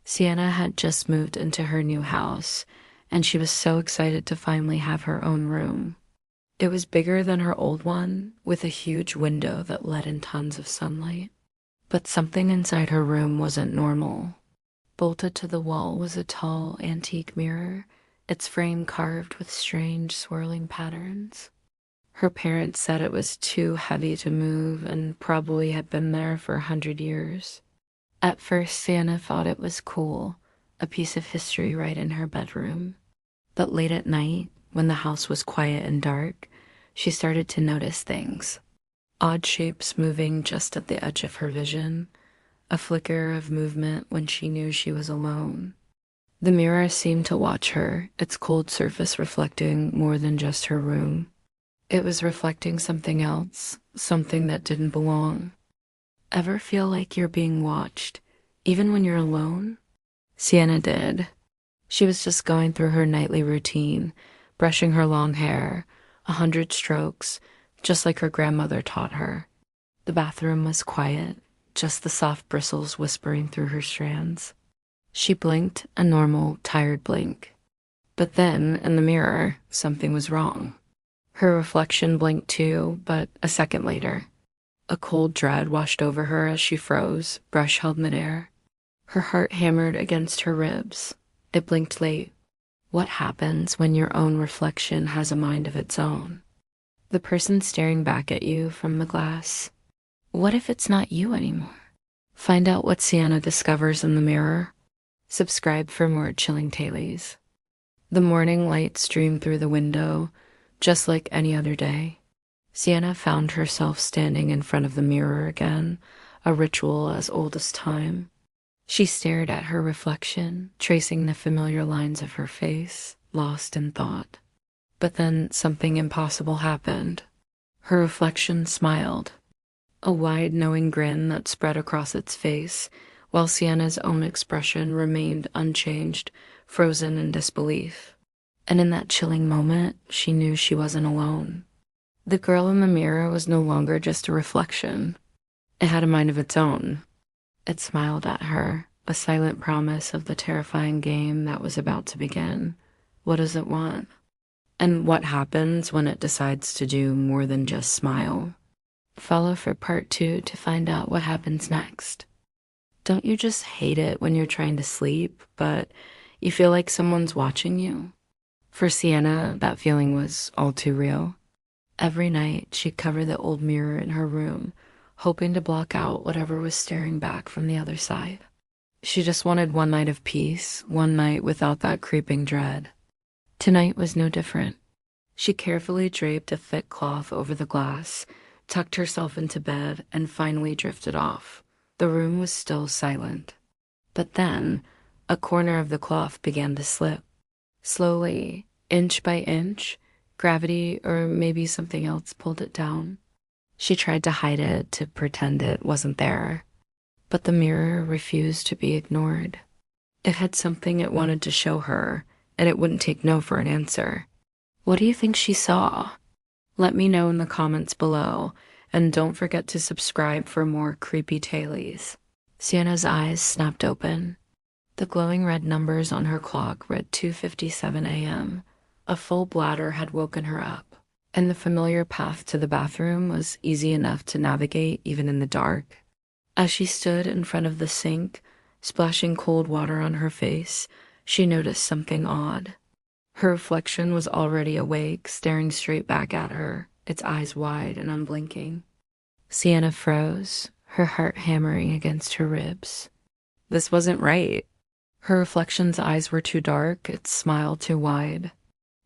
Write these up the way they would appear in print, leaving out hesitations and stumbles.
Sienna had just moved into her new house, and she was so excited to finally have her own room. It was bigger than her old one, with a huge window that let in tons of sunlight. But something inside her room wasn't normal. Bolted to the wall was a tall, antique mirror, its frame carved with strange, swirling patterns. Her parents said it was too heavy to move and probably had been there for 100 years. At first, Sienna thought it was cool, a piece of history right in her bedroom. But late at night, when the house was quiet and dark, she started to notice things. Odd shapes moving just at the edge of her vision, a flicker of movement when she knew she was alone. The mirror seemed to watch her, its cold surface reflecting more than just her room. It was reflecting something else, something that didn't belong. Ever feel like you're being watched, even when you're alone? Sienna did. She was just going through her nightly routine, brushing her long hair, 100 strokes, just like her grandmother taught her. The bathroom was quiet, just the soft bristles whispering through her strands. She blinked a normal, tired blink. But then, in the mirror, something was wrong. Her reflection blinked too, but a second later. A cold dread washed over her as she froze, brush held midair. Her heart hammered against her ribs. It blinked late. What happens when your own reflection has a mind of its own? The person staring back at you from the glass. What if it's not you anymore? Find out what Sienna discovers in the mirror. Subscribe for more chilling tales. The morning light streamed through the window, just like any other day. Sienna found herself standing in front of the mirror again, a ritual as old as time. She stared at her reflection, tracing the familiar lines of her face, lost in thought. But then something impossible happened. Her reflection smiled, a wide, knowing grin that spread across its face, while Sienna's own expression remained unchanged, frozen in disbelief. And in that chilling moment, she knew she wasn't alone. The girl in the mirror was no longer just a reflection. It had a mind of its own. It smiled at her, a silent promise of the terrifying game that was about to begin. What does it want? And what happens when it decides to do more than just smile? Follow for part 2 to find out what happens next. Don't you just hate it when you're trying to sleep, but you feel like someone's watching you? For Sienna, that feeling was all too real. Every night, she'd cover the old mirror in her room, hoping to block out whatever was staring back from the other side. She just wanted one night of peace, one night without that creeping dread. Tonight was no different. She carefully draped a thick cloth over the glass, tucked herself into bed, and finally drifted off. The room was still silent. But then, a corner of the cloth began to slip. Slowly, inch by inch, gravity or maybe something else pulled it down. She tried to hide it, to pretend it wasn't there. But the mirror refused to be ignored. It had something it wanted to show her, and it wouldn't take no for an answer. What do you think she saw? Let me know in the comments below, and don't forget to subscribe for more creepy tales. Sienna's eyes snapped open. The glowing red numbers on her clock read 2:57 a.m. A full bladder had woken her up, and the familiar path to the bathroom was easy enough to navigate even in the dark. As she stood in front of the sink, splashing cold water on her face, she noticed something odd. Her reflection was already awake, staring straight back at her, its eyes wide and unblinking. Sienna froze, her heart hammering against her ribs. This wasn't right. Her reflection's eyes were too dark, its smile too wide.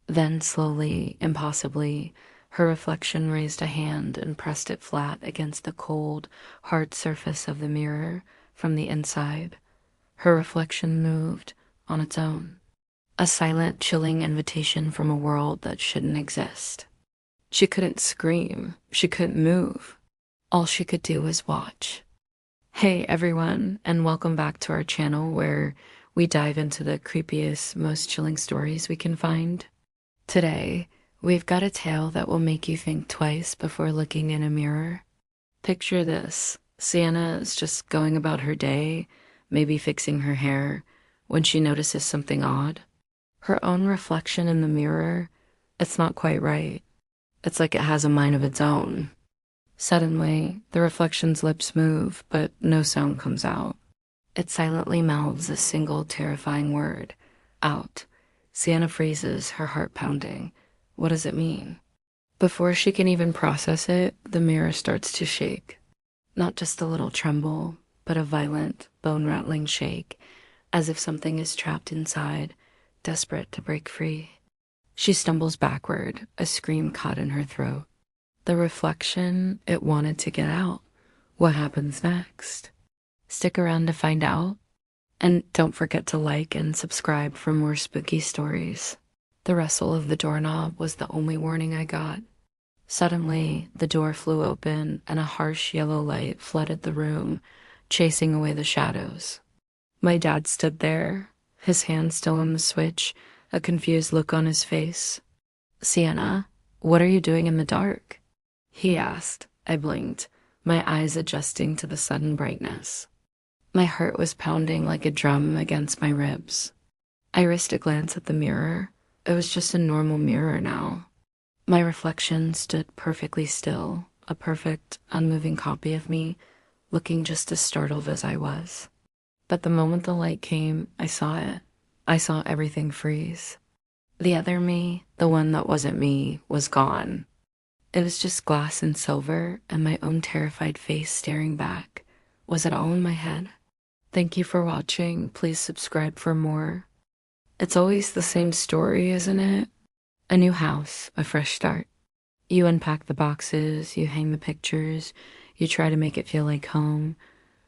Then slowly, impossibly, her reflection raised a hand and pressed it flat against the cold, hard surface of the mirror from the inside. Her reflection moved on its own. A silent, chilling invitation from a world that shouldn't exist. She couldn't scream. She couldn't move. All she could do was watch. Hey everyone, and welcome back to our channel where we dive into the creepiest, most chilling stories we can find. Today, we've got a tale that will make you think twice before looking in a mirror. Picture this. Sienna is just going about her day, maybe fixing her hair, when she notices something odd. Her own reflection in the mirror, it's not quite right. It's like it has a mind of its own. Suddenly, the reflection's lips move, but no sound comes out. It silently mouths a single terrifying word. Out. Sienna freezes, her heart pounding. What does it mean? Before she can even process it, the mirror starts to shake. Not just a little tremble, but a violent, bone-rattling shake, as if something is trapped inside, desperate to break free. She stumbles backward, a scream caught in her throat. The reflection, it wanted to get out. What happens next? Stick around to find out. And don't forget to like and subscribe for more spooky stories. The rustle of the doorknob was the only warning I got. Suddenly, the door flew open and a harsh yellow light flooded the room, chasing away the shadows. My dad stood there, his hand still on the switch, a confused look on his face. "Sienna, what are you doing in the dark?" he asked. I blinked, my eyes adjusting to the sudden brightness. My heart was pounding like a drum against my ribs. I risked a glance at the mirror. It was just a normal mirror now. My reflection stood perfectly still, a perfect, unmoving copy of me, looking just as startled as I was. But the moment the light came, I saw it. I saw everything freeze. The other me, the one that wasn't me, was gone. It was just glass and silver and my own terrified face staring back. Was it all in my head? Thank you for watching. Please subscribe for more. It's always the same story, isn't it? A new house, a fresh start. You unpack the boxes, you hang the pictures, you try to make it feel like home.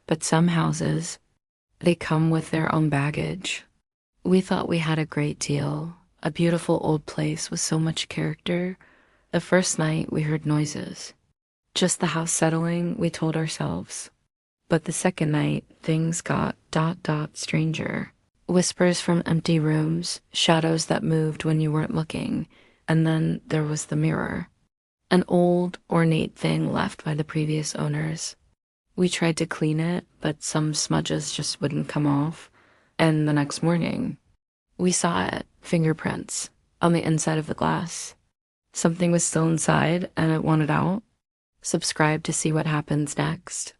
But some houses, they come with their own baggage. We thought we had a great deal, a beautiful old place with so much character. The first night we heard noises. Just the house settling, we told ourselves. But the second night, things got ... stranger. Whispers from empty rooms, shadows that moved when you weren't looking, and then there was the mirror. An old, ornate thing left by the previous owners. We tried to clean it, but some smudges just wouldn't come off. And the next morning, we saw it, fingerprints, on the inside of the glass. Something was still inside and it wanted out. Subscribe to see what happens next.